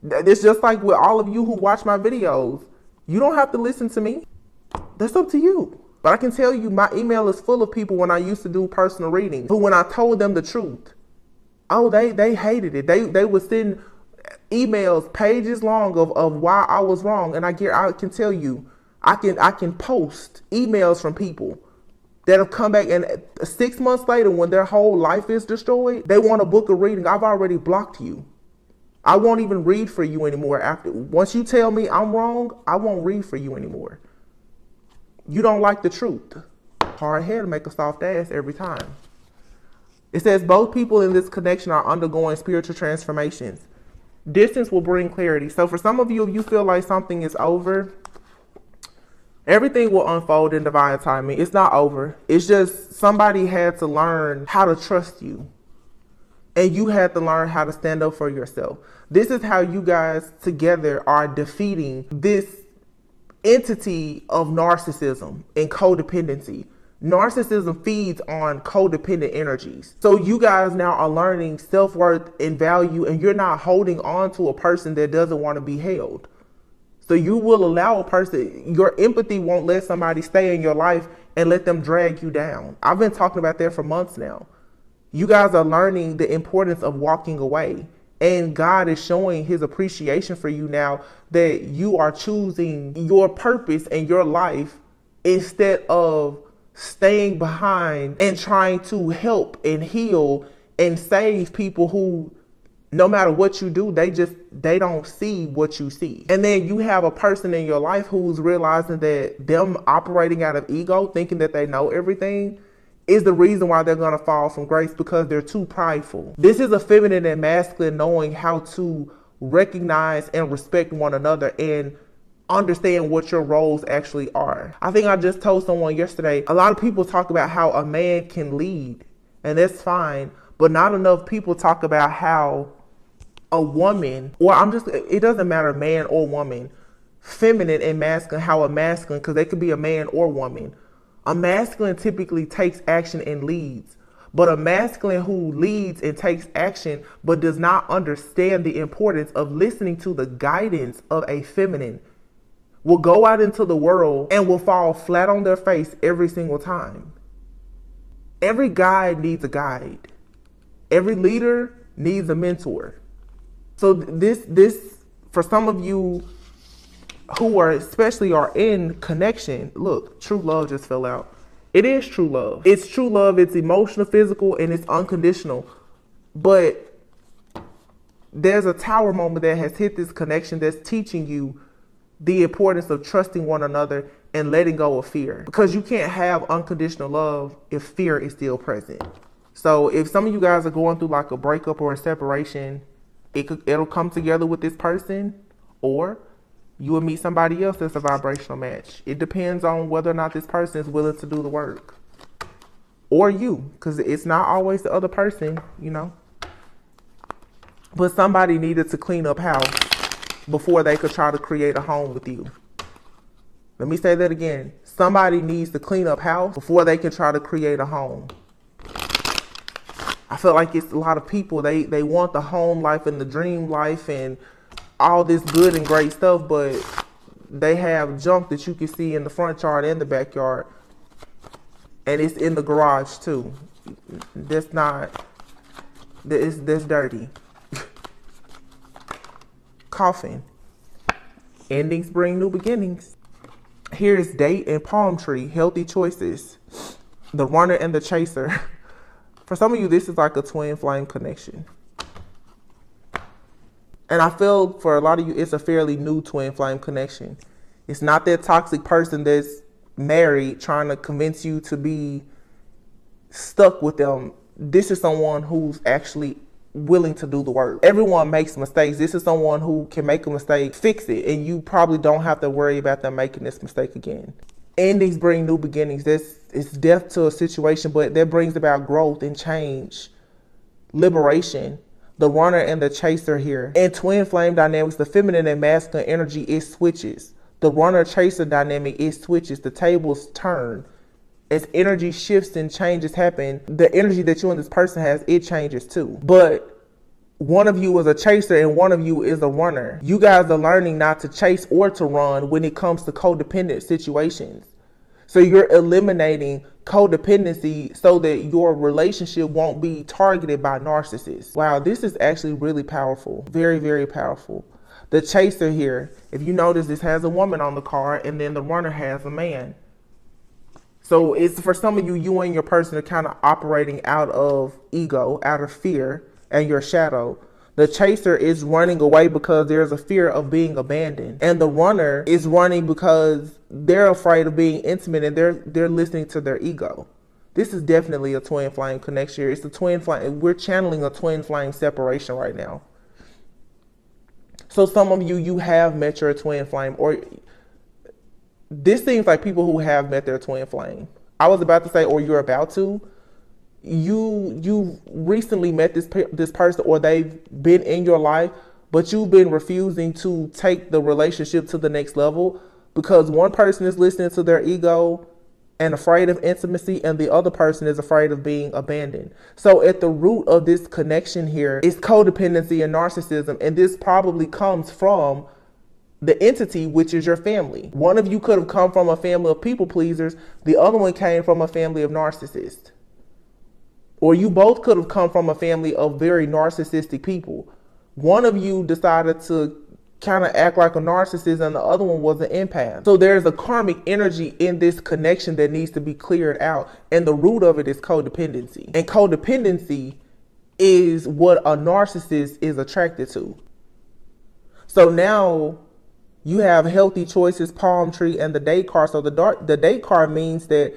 It's just like with all of you who watch my videos. You don't have to listen to me. That's up to you. But I can tell you, my email is full of people when I used to do personal readings, who, when I told them the truth, oh, they hated it. They would send emails pages long of why I was wrong. And I can tell you, I can post emails from people that have come back, and 6 months later, when their whole life is destroyed, they want to book a reading. I've already blocked you. I won't even read for you anymore. Once you tell me I'm wrong, I won't read for you anymore. You don't like the truth. Hard head to make a soft ass every time. It says both people in this connection are undergoing spiritual transformations. Distance will bring clarity. So for some of you, if you feel like something is over, everything will unfold in divine timing. It's not over. It's just somebody had to learn how to trust you. And you had to learn how to stand up for yourself. This is how you guys together are defeating this entity of narcissism and codependency. Narcissism feeds on codependent energies. So you guys now are learning self-worth and value, and you're not holding on to a person that doesn't want to be held. So you will allow a person, your empathy won't let somebody stay in your life and let them drag you down. I've been talking about that for months now. You guys are learning the importance of walking away. And God is showing his appreciation for you now, that you are choosing your purpose and your life instead of staying behind and trying to help and heal and save people who, no matter what you do, they don't see what you see. And then you have a person in your life who's realizing that them operating out of ego, thinking that they know everything, is the reason why they're going to fall from grace, because they're too prideful. This is a feminine and masculine knowing how to recognize and respect one another and understand what your roles actually are. I think I just told someone yesterday, a lot of people talk about how a man can lead, and that's fine, but not enough people talk about how a woman, or it doesn't matter, man or woman, feminine and masculine, how a masculine, because they could be a man or woman. A masculine typically takes action and leads, but a masculine who leads and takes action but does not understand the importance of listening to the guidance of a feminine will go out into the world and will fall flat on their face every single time. Every guide needs a guide. Every leader needs a mentor. So this for some of you who are in connection, look, true love just fell out. It is true love. It's true love. It's emotional, physical, and it's unconditional. But there's a tower moment that has hit this connection that's teaching you the importance of trusting one another and letting go of fear. Because you can't have unconditional love if fear is still present. So if some of you guys are going through like a breakup or a separation, it'll come together with this person, or you will meet somebody else that's a vibrational match. It depends on whether or not this person is willing to do the work. Or you, because it's not always the other person, you know. But somebody needed to clean up house before they could try to create a home with you. Let me say that again. Somebody needs to clean up house before they can try to create a home. I feel like it's a lot of people, they want the home life and the dream life and all this good and great stuff, but they have junk that you can see in the front yard and the backyard. And it's in the garage too. That's dirty. Coffin. Endings bring new beginnings. Here's date and palm tree, healthy choices. The runner and the chaser. For some of you, this is like a twin flame connection. And I feel for a lot of you, it's a fairly new twin flame connection. It's not that toxic person that's married trying to convince you to be stuck with them. This is someone who's actually willing to do the work. Everyone makes mistakes. This is someone who can make a mistake, fix it, and you probably don't have to worry about them making this mistake again. Endings bring new beginnings. It's death to a situation, but that brings about growth and change, liberation. The runner and the chaser here. In twin flame dynamics, the feminine and masculine energy is switches. The runner-chaser dynamic is switches. The tables turn. As energy shifts and changes happen, the energy that you and this person has, it changes too. But one of you is a chaser and one of you is a runner. You guys are learning not to chase or to run when it comes to codependent situations. So you're eliminating codependency so that your relationship won't be targeted by narcissists. Wow, this is actually really powerful. Very, very powerful. The chaser here, if you notice, this has a woman on the card and then the runner has a man. So it's for some of you, you and your person are kind of operating out of ego, out of fear and your shadow. The chaser is running away because there's a fear of being abandoned. And the runner is running because they're afraid of being intimate and they're listening to their ego. This is definitely a twin flame connection. It's a twin flame. We're channeling a twin flame separation right now. So some of you, you have met your twin flame, or this seems like people who have met their twin flame. I was about to say, or you're about to. You recently met this person, or they've been in your life, but you've been refusing to take the relationship to the next level because one person is listening to their ego and afraid of intimacy, and the other person is afraid of being abandoned. So at the root of this connection here is codependency and narcissism, and this probably comes from the entity, which is your family. One of you could have come from a family of people pleasers, the other one came from a family of narcissists. Or you both could have come from a family of very narcissistic people. One of you decided to kind of act like a narcissist and the other one was an empath. So there's a karmic energy in this connection that needs to be cleared out. And the root of it is codependency. And codependency is what a narcissist is attracted to. So now you have healthy choices, palm tree, and the date card. So the date card means that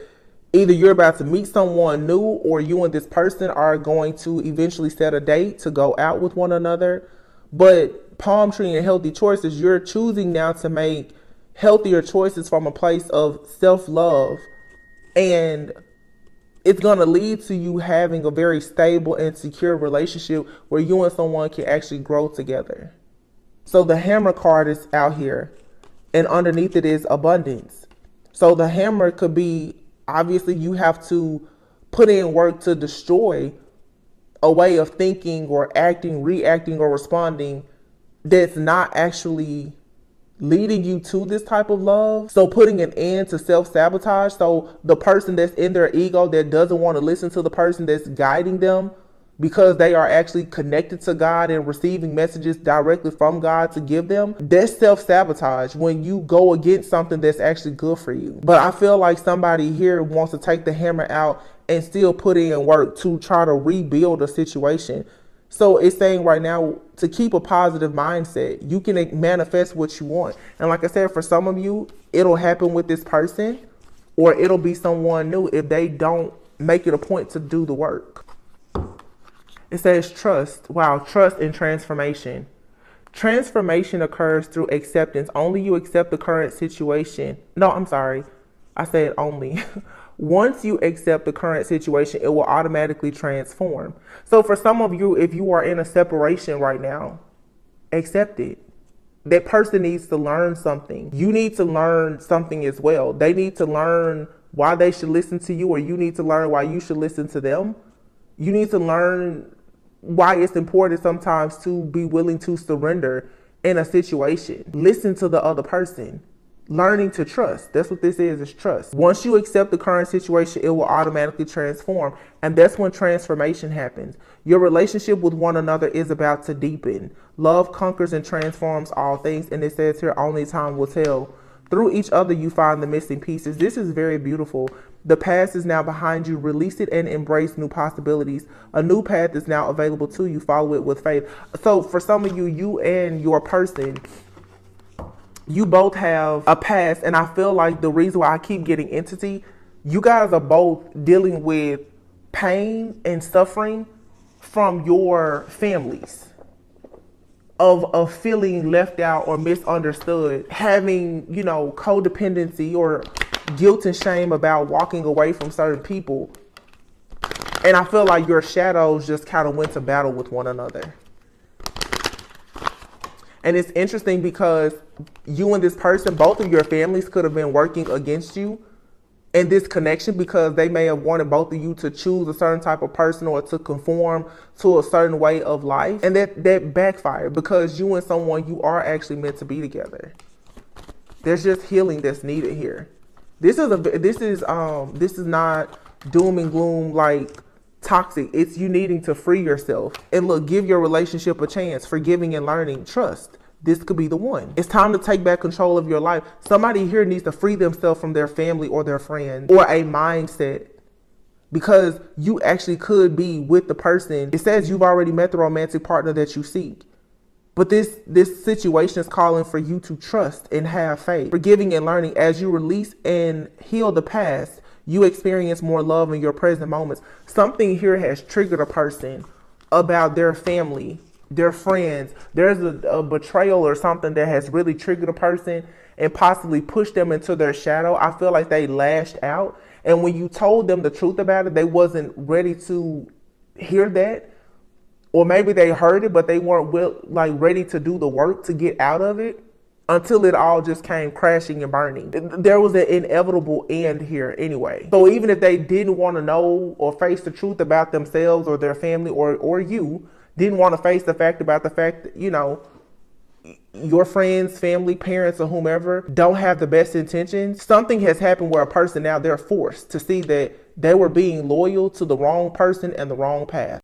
either you're about to meet someone new or you and this person are going to eventually set a date to go out with one another. But palm tree and healthy choices, you're choosing now to make healthier choices from a place of self-love. And it's going to lead to you having a very stable and secure relationship where you and someone can actually grow together. So the hammer card is out here and underneath it is abundance. So the hammer could be, obviously you have to put in work to destroy a way of thinking or acting, reacting or responding that's not actually leading you to this type of love. So putting an end to self-sabotage. So the person that's in their ego that doesn't want to listen to the person that's guiding them because they are actually connected to God and receiving messages directly from God to give them, that's self-sabotage when you go against something that's actually good for you. But I feel like somebody here wants to take the hammer out and still put in work to try to rebuild a situation. So it's saying right now to keep a positive mindset. You can manifest what you want. And like I said, for some of you, it'll happen with this person or it'll be someone new if they don't make it a point to do the work. It says trust. Wow, trust and transformation. Transformation occurs through acceptance. Only you accept the current situation. No, I'm sorry. I said only. Once you accept the current situation, it will automatically transform. So for some of you, if you are in a separation right now, accept it. That person needs to learn something. You need to learn something as well. They need to learn why they should listen to you, or you need to learn why you should listen to them. You need to learn why it's important sometimes to be willing to surrender in a situation. Listen to the other person. Learning to trust. That's what this is trust. Once you accept the current situation, it will automatically transform. And that's when transformation happens. Your relationship with one another is about to deepen. Love conquers and transforms all things. And it says here, only time will tell. Through each other, you find the missing pieces. This is very beautiful. The past is now behind you. Release it and embrace new possibilities. A new path is now available to you. Follow it with faith. So for some of you, you and your person, you both have a past. And I feel like the reason why I keep getting entity, you guys are both dealing with pain and suffering from your families. Of feeling left out or misunderstood, having, codependency or guilt and shame about walking away from certain people. And I feel like your shadows just kind of went to battle with one another. And it's interesting because you and this person, both of your families could have been working against you in this connection, because they may have wanted both of you to choose a certain type of person or to conform to a certain way of life. And that backfired, because you and someone, you are actually meant to be together. There's just healing that's needed here. This is not doom and gloom, like toxic. It's you needing to free yourself. And look, give your relationship a chance. Forgiving and learning. Trust. This could be the one. It's time to take back control of your life. Somebody here needs to free themselves from their family or their friends or a mindset, because you actually could be with the person. It says you've already met the romantic partner that you seek. But this situation is calling for you to trust and have faith. Forgiving and learning. As you release and heal the past, you experience more love in your present moments. Something here has triggered a person about their family, their friends. There's a betrayal or something that has really triggered a person and possibly pushed them into their shadow. I feel like they lashed out. And when you told them the truth about it, they wasn't ready to hear that. Or maybe they heard it, but they weren't ready to do the work to get out of it, until it all just came crashing and burning. There was an inevitable end here anyway. So even if they didn't want to know or face the truth about themselves or their family or you, didn't want to face the fact that, your friends, family, parents, or whomever don't have the best intentions, something has happened where a person now, they're forced to see that they were being loyal to the wrong person and the wrong path.